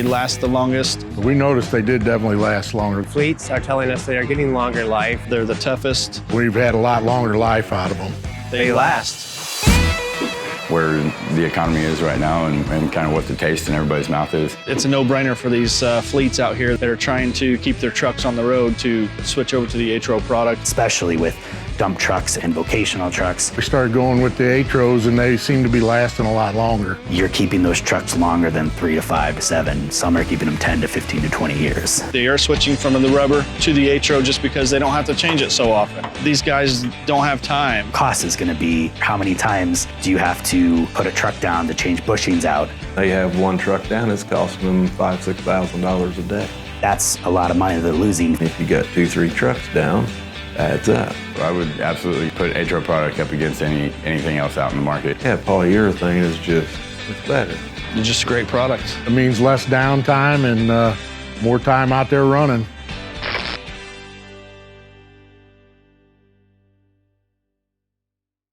last the longest. We noticed they did definitely last longer. Fleets are telling us they are getting longer life. They're the toughest. We've had a lot longer life out of them. They last. Where the economy is right now and kind of what the taste in everybody's mouth is. It's a no-brainer for these fleets out here that are trying to keep their trucks on the road to switch over to the ATRO product. Especially with dump trucks and vocational trucks. We started going with the ATROs and they seem to be lasting a lot longer. You're keeping those trucks longer than 3 to 5 to 7. Some are keeping them 10 to 15 to 20 years. They are switching from the rubber to the ATRO just because they don't have to change it so often. These guys don't have time. Cost is going to be how many times do you have to put a truck down to change bushings out? They have one truck down, it's costing them $5,000, $6,000 a day. That's a lot of money they're losing. If you got 2, 3 trucks down, adds up. I would absolutely put ATRO product up against anything else out in the market. Yeah, polyurethane is just, it's better. It's just a great product. It means less downtime and more time out there running.